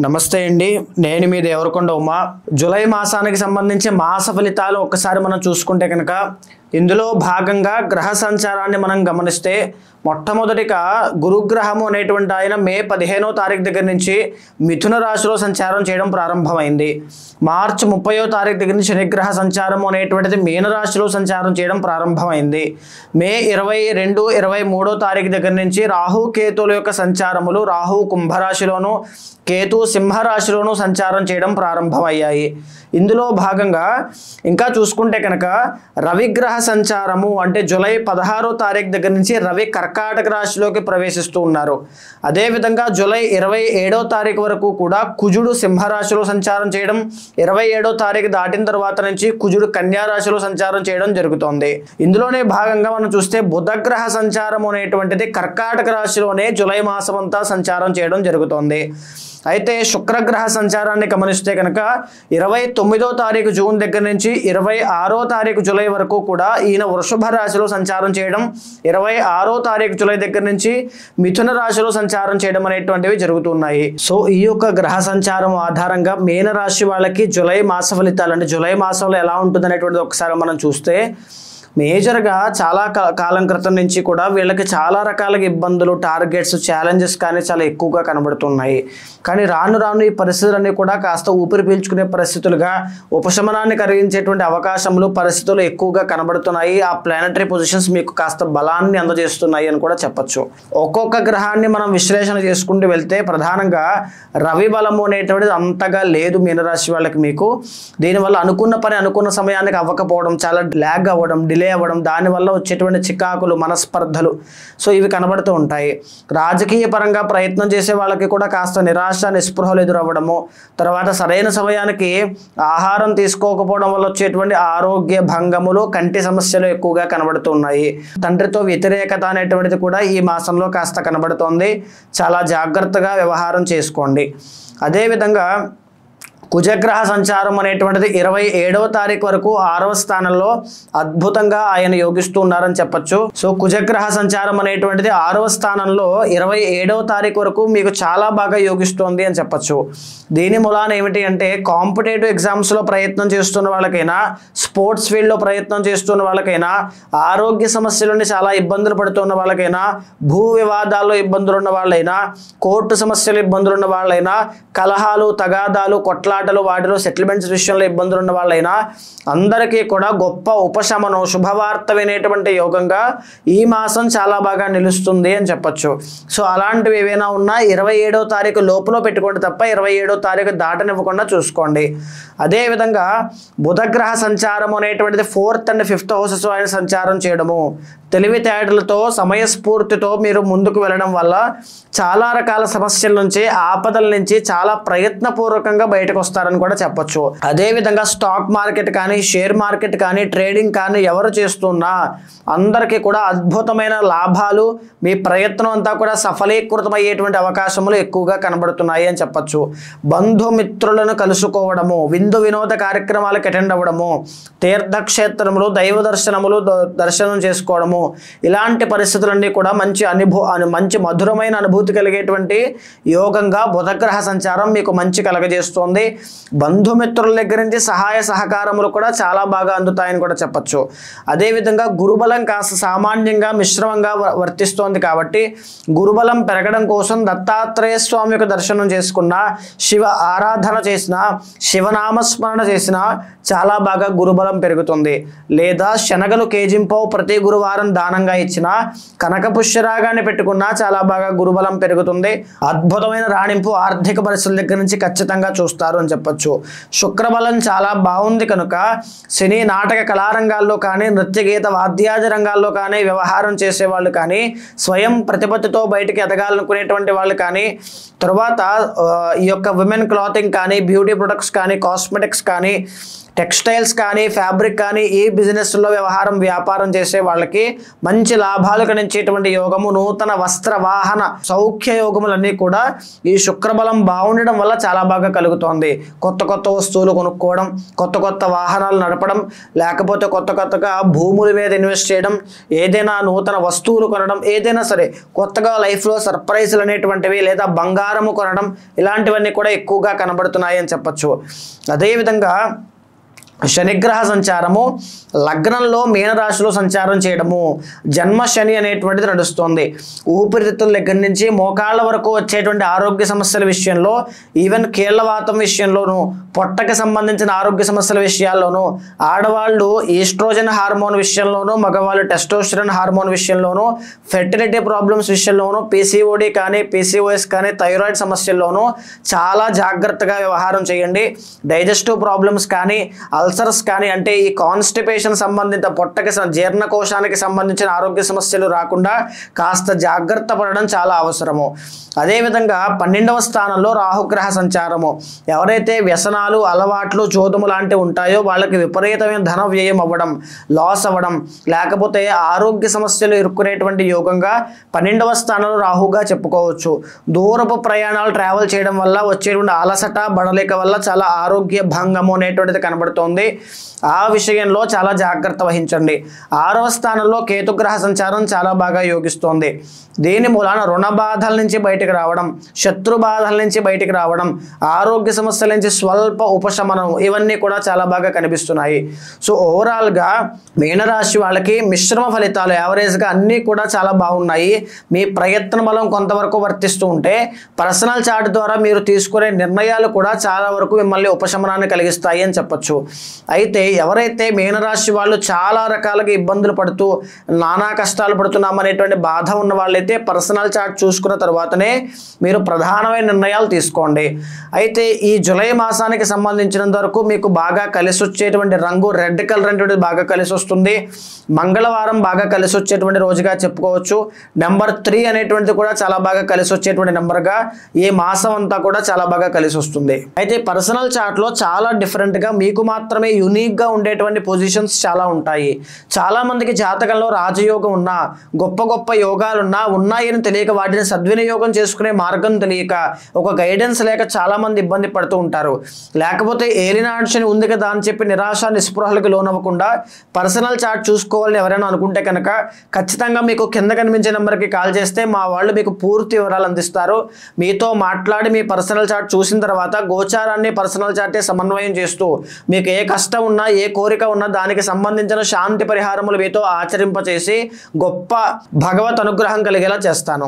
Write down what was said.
నమస్తే అండి, నేను మీ దేవరకొండ ఉమా. జూలై మాసానికి సంబంధించి మాస ఫలితాలు ఒక్కసారి మనం చూసుకుంటే కనుక ఇందులో భాగంగా గ్రహ సంచారాన్ని మనం గమనిస్తే మొట్టమొదటిగా గురుగ్రహము అనేటువంటి ఆయన మే 15వ తారీఖు దగ్గర నుంచి మిథున రాశిలో సంచారం చేయడం ప్రారంభమైంది. మార్చి 30వ తారీఖు దగ్గర నుంచి శనిగ్రహ సంచారము అనేటువంటిది మీనరాశిలో సంచారం చేయడం ప్రారంభమైంది. మే 22, 23వ తారీఖు దగ్గర నుంచి రాహు కేతువుల యొక్క సంచారములు రాహు కుంభరాశిలోను కేతు సింహరాశిలోను సంచారం చేయడం ప్రారంభమయ్యాయి. ఇందులో భాగంగా ఇంకా చూసుకుంటే కనుక రవిగ్రహ సంచారము అంటే జూలై 16వ తారీఖు దగ్గర నుంచి రవి కర్కాటక రాశిలోకి ప్రవేశిస్తూ ఉన్నారు. అదేవిధంగా జూలై 27వ తారీఖు వరకు కూడా కుజుడు సింహరాశిలో సంచారం చేయడం, 27వ తారీఖు దాటిన తర్వాత నుంచి కుజుడు కన్యా రాశిలో సంచారం చేయడం జరుగుతోంది. ఇందులోనే భాగంగా మనం చూస్తే బుధగ్రహ సంచారం అనేటువంటిది కర్కాటక రాశిలోనే జూలై మాసం అంతా సంచారం చేయడం జరుగుతోంది. అయితే శుక్రగ్రహ సంచారాన్ని గమనిస్తే కనుక 29వ తారీఖు జూన్ దగ్గర నుంచి 26వ తారీఖు జూలై వరకు కూడా ఈయన వృషభ రాశిలో సంచారం చేయడం, 26వ తారీఖు జూలై దగ్గర నుంచి మిథున రాశిలో సంచారం చేయడం అనేటువంటివి జరుగుతున్నాయి. సో ఈ యొక్క గ్రహ సంచారం ఆధారంగా మీన రాశి వాళ్ళకి జూలై మాస ఫలితాలు అంటే జూలై మాసంలో ఎలా ఉంటుంది అనేటువంటిది ఒకసారి మనం చూస్తే మేజర్గా చాలా కాలం క్రితం నుంచి కూడా వీళ్ళకి చాలా రకాల ఇబ్బందులు, టార్గెట్స్, ఛాలెంజెస్ కానీ చాలా ఎక్కువగా కనబడుతున్నాయి. కానీ రాను రాను ఈ పరిస్థితులన్నీ కూడా కాస్త ఊపిరి పీల్చుకునే పరిస్థితులుగా, ఉపశమనాన్ని కలిగించేటువంటి అవకాశములు, పరిస్థితులు ఎక్కువగా కనబడుతున్నాయి. ఆ ప్లానటరీ పొజిషన్స్ మీకు కాస్త బలాన్ని అందజేస్తున్నాయి అని కూడా చెప్పచ్చు. ఒక్కొక్క గ్రహాన్ని మనం విశ్లేషణ చేసుకుంటూ వెళ్తే ప్రధానంగా రవి బలము అనేటువంటిది అంతగా లేదు మీనరాశి వాళ్ళకి. మీకు దీనివల్ల అనుకున్న పని అనుకున్న సమయానికి అవ్వకపోవడం, చాలా ల్యాగ్ అవ్వడం, డిలే అవ్వడం, దానివల్ల వచ్చేటువంటి చికాకులు, మనస్పర్ధలు సో ఇవి కనబడుతూ ఉంటాయి. రాజకీయ పరంగా ప్రయత్నం చేసే వాళ్ళకి కూడా కాస్త నిరాశ, నిస్పృహలు ఎదురవ్వడము, తర్వాత సరైన సమయానికి ఆహారం తీసుకోకపోవడం వల్ల వచ్చేటువంటి ఆరోగ్య భంగములు, కంటి సమస్యలు ఎక్కువగా కనబడుతున్నాయి. తండ్రితో వ్యతిరేకత అనేటువంటిది కూడా ఈ మాసంలో కాస్త కనబడుతోంది. చాలా జాగ్రత్తగా వ్యవహారం చేసుకోండి. అదేవిధంగా కుజగ్రహ సంచారం అనేటువంటిది 27వ తారీఖు వరకు 6వ స్థానంలో అద్భుతంగా ఆయన యోగిస్తూ ఉన్నారని చెప్పచ్చు. సో కుజగ్రహ సంచారం అనేటువంటిది 6వ స్థానంలో 27వ తారీఖు వరకు మీకు చాలా బాగా యోగిస్తోంది అని చెప్పచ్చు. దీని మూలాన ఏమిటి అంటే కాంపిటేటివ్ ఎగ్జామ్స్లో ప్రయత్నం చేస్తున్న వాళ్ళకైనా, స్పోర్ట్స్ ఫీల్డ్లో ప్రయత్నం చేస్తున్న వాళ్ళకైనా, ఆరోగ్య సమస్యలని చాలా ఇబ్బందులు పడుతున్న వాళ్ళకైనా, భూ వివాదాల్లో ఇబ్బందులు ఉన్న వాళ్ళైనా, కోర్టు సమస్యలు ఇబ్బందులు ఉన్న వాళ్ళైనా, కలహాలు, తగాదాలు, కొట్లాటలు, వాటిలో సెటిల్మెంట్స్ విషయంలో ఇబ్బందులు ఉన్న వాళ్ళైనా అందరికీ కూడా గొప్ప ఉపశమనం, శుభవార్త వినేటువంటి యోగంగా ఈ మాసం చాలా బాగా నిలుస్తుంది అని చెప్పచ్చు. సో అలాంటివి ఏవైనా ఉన్నా 27వ తారీఖు లోపల పెట్టుకోండి తప్ప 27వ తారీఖు దాటనివ్వకుండా చూసుకోండి. అదేవిధంగా బుధగ్రహ సంచారం అనేటువంటిది 4th and 5th హౌసెస్ ఆయన సంచారం చేయడము, తెలివితేటలతో, సమయస్ఫూర్తితో మీరు ముందుకు వెళ్ళడం వల్ల చాలా రకాల సమస్యల నుంచి, ఆపదల నుంచి చాలా ప్రయత్నపూర్వకంగా బయటకు వస్తారని కూడా చెప్పచ్చు. అదేవిధంగా స్టాక్ మార్కెట్ కానీ, షేర్ మార్కెట్ కానీ, ట్రేడింగ్ కానీ ఎవరు చేస్తున్నా అందరికీ కూడా అద్భుతమైన లాభాలు, మీ ప్రయత్నం అంతా కూడా సఫలీకృతమయ్యేటువంటి అవకాశములు ఎక్కువగా కనబడుతున్నాయి అని చెప్పచ్చు. బంధుమిత్రులను కలుసుకోవడము, విందు వినోద కార్యక్రమాలకు అటెండ్ అవ్వడము, తీర్థక్షేత్రములు, దైవ దర్శనములు దర్శనం చేసుకోవడము, ఇలాంటి పరిస్థితులన్నీ కూడా మంచి మధురమైన అనుభూతి కలిగేటువంటి యోగంగా బుధగ్రహ సంచారం మీకు మంచి కలగజేస్తుంది. బంధుమిత్రుల దగ్గర నుంచి సహాయ సహకారములు కూడా చాలా బాగా అందుతాయని కూడా చెప్పచ్చు. అదేవిధంగా గురుబలం కాస్త సామాన్యంగా మిశ్రమంగా వర్తిస్తోంది కాబట్టి గురుబలం పెరగడం కోసం దత్తాత్రేయ స్వామి యొక్క దర్శనం చేసుకున్న, శివ ఆరాధన చేసిన, శివనామస్మరణ చేసిన చాలా బాగా గురుబలం పెరుగుతుంది. లేదా శనగలు కేజింపావు ప్రతి గురువారం దానంగా ఇచ్చిన, కనక పుష్యరాగాన్ని పెట్టుకున్నా చాలా బాగా గురుబలం పెరుగుతుంది. అద్భుతమైన రాణింపు ఆర్థిక పరిస్థితుల దగ్గర నుంచి ఖచ్చితంగా చూస్తారు అని చెప్పచ్చు. శుక్రబలం చాలా బాగుంది కనుక సినీ, నాటక, కళారంగాల్లో కానీ, నృత్య, గీత, వాద్యాది రంగాల్లో కానీ వ్యవహారం చేసేవాళ్ళు కానీ, స్వయం ప్రతిపత్తితో బయటికి ఎదగాలనుకునేటువంటి వాళ్ళు కానీ, తర్వాత ఈ యొక్క విమెన్ క్లాతింగ్ కానీ, బ్యూటీ ప్రొడక్ట్స్ కానీ, కాస్మెటిక్స్ కానీ, టెక్స్టైల్స్ కానీ, ఫ్యాబ్రిక్ కానీ, ఈ బిజినెస్లో వ్యాపారం చేసే వాళ్ళకి మంచి లాభాలు గణించేటువంటి యోగము, నూతన వస్త్ర వాహన సౌఖ్య యోగములన్నీ కూడా ఈ శుక్రబలం బాగుండడం వల్ల చాలా బాగా కలుగుతోంది. కనబడుతుంది. కొత్త కొత్త వస్తువులు కొనుక్కోవడం, కొత్త కొత్త వాహనాలు నడపడం, లేకపోతే కొత్తగా భూముల మీద ఇన్వెస్ట్ చేయడం, ఏదైనా నూతన వస్తువులు కొనడం, ఏదైనా సరే కొత్తగా లైఫ్లో సర్ప్రైజ్లు అనేటువంటివి లేదా బంగారము కొనడం, ఇలాంటివన్నీ కూడా ఎక్కువగా కనబడుతున్నాయి అని చెప్పచ్చు. అదేవిధంగా శనిగ్రహ సంచారము లగ్నంలో మీనరాశిలో సంచారం చేయడము, జన్మ శని అనేటువంటిది నడుస్తుంది. ఊపిరితిత్తుల దగ్గర నుంచి మోకాళ్ళ వరకు వచ్చేటువంటి ఆరోగ్య సమస్యల విషయంలో, ఈవెన్ కీళ్లవాతం విషయంలోనూ, పొట్టకి సంబంధించిన ఆరోగ్య సమస్యల విషయాల్లోనూ, ఆడవాళ్ళు ఈస్ట్రోజన్ హార్మోన్ విషయంలోనూ, మగవాళ్ళు టెస్టోస్టెరాన్ హార్మోన్ విషయంలోనూ, ఫెర్టిలిటీ ప్రాబ్లమ్స్ విషయంలోనూ, పీసీఓడి కానీ పీసీఓఎస్ కానీ థైరాయిడ్ సమస్యల్లోనూ చాలా జాగ్రత్తగా వ్యవహారం చేయండి. డైజెస్టివ్ ప్రాబ్లమ్స్ కానీ, అల్సర్స్ కానీ, అంటే ఈ కాన్స్టిపేషన్ సంబంధిత పొట్టకి జీర్ణకోశానికి సంబంధించిన ఆరోగ్య సమస్యలు రాకుండా కాస్త జాగ్రత్త పడడం చాలా అవసరము. అదేవిధంగా 12వ స్థానంలో రాహుగ్రహ సంచారము. ఎవరైతే వ్యసనాలు, అలవాట్లు, చోదము లాంటివి ఉంటాయో వాళ్ళకి విపరీతమైన ధన వ్యయం అవ్వడం, లాస్ అవ్వడం, లేకపోతే ఆరోగ్య సమస్యలు ఇరుక్కునేటువంటి యోగంగా 12వ స్థానంలో రాహుగా చెప్పుకోవచ్చు. దూరపు ప్రయాణాలు ట్రావెల్ చేయడం వల్ల వచ్చేటువంటి అలసట, బడలిక వల్ల చాలా ఆరోగ్య భంగము అనేటువంటిది కనబడుతోంది. ఆ విషయంలో చాలా జాగ్రత్త వహించండి. 6వ స్థానంలో కేతుగ్రహ సంచారం చాలా బాగా యోగిస్తోంది. దీని మూలాన రుణ బాధల నుంచి బయటికి రావడం, శత్రు బాధల నుంచి బయటికి రావడం, ఆరోగ్య సమస్యల నుంచి స్వల్ప ఉపశమనం, ఇవన్నీ కూడా చాలా బాగా కనిపిస్తున్నాయి. సో ఓవరాల్గా మీనరాశి వాళ్ళకి మిశ్రమ ఫలితాలు, యావరేజ్గా అన్నీ కూడా చాలా బాగున్నాయి. మీ ప్రయత్న బలం కొంతవరకు వర్తిస్తూ ఉంటే పర్సనల్ చార్ట్ ద్వారా మీరు తీసుకునే నిర్ణయాలు కూడా చాలా వరకు మిమ్మల్ని ఉపశమనాన్ని కలిగిస్తాయి అని చెప్పచ్చు. అయితే ఎవరైతే మీనరాశి వాళ్ళు చాలా రకాలుగా ఇబ్బందులు పడుతూ నానా కష్టాలు పడుతున్నామనేటువంటి బాధ ఉన్న వాళ్ళైతే పర్సనల్ చార్ట్ చూసుకున్న తర్వాతనే మీరు ప్రధానమైన నిర్ణయాలు తీసుకోండి. అయితే ఈ జూలై మాసానికి సంబంధించినంత వరకు మీకు బాగా కలిసి వచ్చేటువంటి రంగు రెడ్ కలర్ అనేటువంటిది బాగా కలిసి వస్తుంది. మంగళవారం బాగా కలిసి వచ్చేటువంటి రోజుగా చెప్పుకోవచ్చు. నెంబర్ 3 అనేటువంటిది కూడా చాలా బాగా కలిసి వచ్చేటువంటి నెంబర్గా ఈ మాసం అంతా కూడా చాలా బాగా కలిసి వస్తుంది. అయితే పర్సనల్ చార్ట్లో చాలా డిఫరెంట్గా మీకు మాత్రమే యూనిక్గా ఉండేటువంటి పొజిషన్స్ చాలా ఉంటాయి. చాలామందికి జాతకంలో రాజయోగం ఉన్నా, గొప్ప గొప్ప యోగాలున్నా ఉన్నాయని తెలియక వాటిని సద్వినియోగం చేసుకునే మార్గం తెలియక, ఒక గైడెన్స్ లేక చాలామంది ఇబ్బంది పడుతూ ఉంటారు. లేకపోతే ఏలినాడు శని ఉంది కదా అని చెప్పి నిరాశ నిస్పృహలకు లోనవ్వకుండా పర్సనల్ చార్ట్ చూసుకోవాలని ఎవరైనా అనుకుంటే కనుక ఖచ్చితంగా మీకు కింద కనిపించే నెంబర్కి కాల్ చేస్తే మా వాళ్ళు మీకు పూర్తి వివరాలు అందిస్తారు. మీతో మాట్లాడి మీ పర్సనల్ చార్ట్ చూసిన తర్వాత గోచారాన్ని పర్సనల్ చార్టే సమన్వయం చేస్తూ మీకు ఏ కష్టం ఉన్నా, ఏ కోరిక ఉన్నా దానికి సంబంధించిన శాంతి పరిహారములు మీతో ఆచరింపచేసి గొప్ప భగవత్ అనుగ్రహం కలిగేలా చేస్తాను.